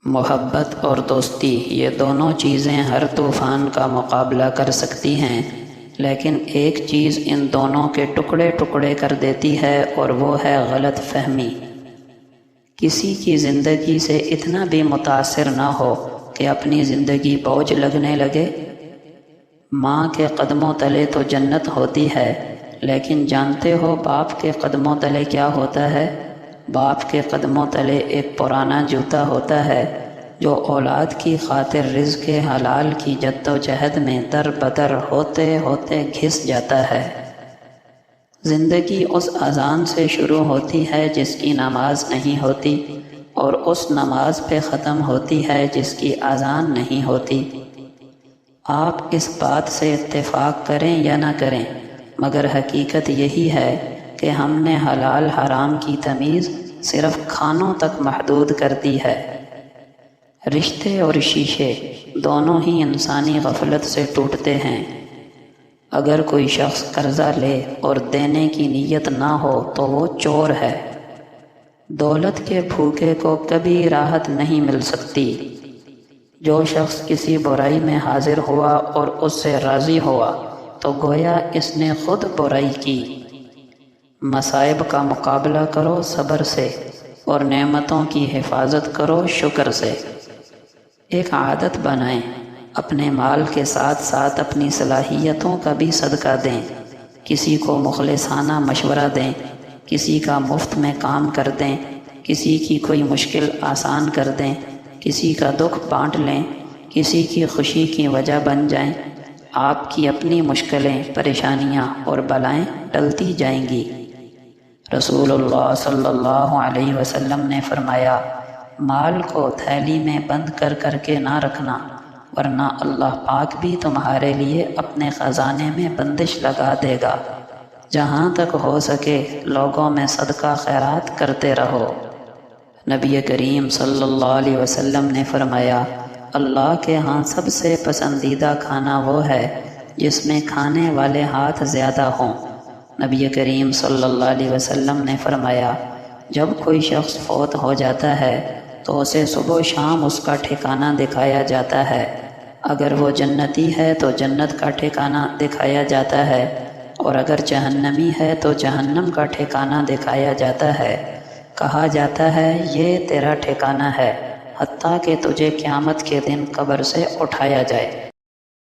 محبت اور دوستی یہ دونوں چیزیں ہر طوفان کا مقابلہ کر سکتی ہیں، لیکن ایک چیز ان دونوں کے ٹکڑے ٹکڑے کر دیتی ہے اور وہ ہے غلط فہمی۔ کسی کی زندگی سے اتنا بھی متاثر نہ ہو کہ اپنی زندگی بوجھ لگنے لگے۔ ماں کے قدموں تلے تو جنت ہوتی ہے، لیکن جانتے ہو باپ کے قدموں تلے کیا ہوتا ہے؟ باپ کے قدموں تلے ایک پرانا جوتا ہوتا ہے جو اولاد کی خاطر رزق حلال کی جد و جہد میں در بدر ہوتے ہوتے گھس جاتا ہے۔ زندگی اس اذان سے شروع ہوتی ہے جس کی نماز نہیں ہوتی، اور اس نماز پہ ختم ہوتی ہے جس کی اذان نہیں ہوتی۔ آپ اس بات سے اتفاق کریں یا نہ کریں، مگر حقیقت یہی ہے کہ ہم نے حلال حرام کی تمیز صرف کھانوں تک محدود کر دی ہے۔ رشتے اور شیشے دونوں ہی انسانی غفلت سے ٹوٹتے ہیں۔ اگر کوئی شخص قرضہ لے اور دینے کی نیت نہ ہو تو وہ چور ہے۔ دولت کے بھوکے کو کبھی راحت نہیں مل سکتی۔ جو شخص کسی برائی میں حاضر ہوا اور اس سے راضی ہوا تو گویا اس نے خود برائی کی۔ مصائب کا مقابلہ کرو صبر سے، اور نعمتوں کی حفاظت کرو شکر سے۔ ایک عادت بنائیں، اپنے مال کے ساتھ ساتھ اپنی صلاحیتوں کا بھی صدقہ دیں۔ کسی کو مخلصانہ مشورہ دیں، کسی کا مفت میں کام کر دیں، کسی کی کوئی مشکل آسان کر دیں، کسی کا دکھ بانٹ لیں، کسی کی خوشی کی وجہ بن جائیں۔ آپ کی اپنی مشکلیں، پریشانیاں اور بلائیں ٹلتی جائیں گی۔ رسول اللہ صلی اللہ علیہ وسلم نے فرمایا، مال کو تھیلی میں بند کر کر کے نہ رکھنا، ورنہ اللہ پاک بھی تمہارے لیے اپنے خزانے میں بندش لگا دے گا۔ جہاں تک ہو سکے لوگوں میں صدقہ خیرات کرتے رہو۔ نبی کریم صلی اللہ علیہ وسلم نے فرمایا، اللہ کے ہاں سب سے پسندیدہ کھانا وہ ہے جس میں کھانے والے ہاتھ زیادہ ہوں۔ نبی کریم صلی اللہ علیہ وسلم نے فرمایا، جب کوئی شخص فوت ہو جاتا ہے تو اسے صبح و شام اس کا ٹھکانہ دکھایا جاتا ہے۔ اگر وہ جنتی ہے تو جنت کا ٹھکانہ دکھایا جاتا ہے، اور اگر جہنمی ہے تو جہنم کا ٹھکانہ دکھایا جاتا ہے۔ کہا جاتا ہے یہ تیرا ٹھکانہ ہے، حتیٰ کہ تجھے قیامت کے دن قبر سے اٹھایا جائے۔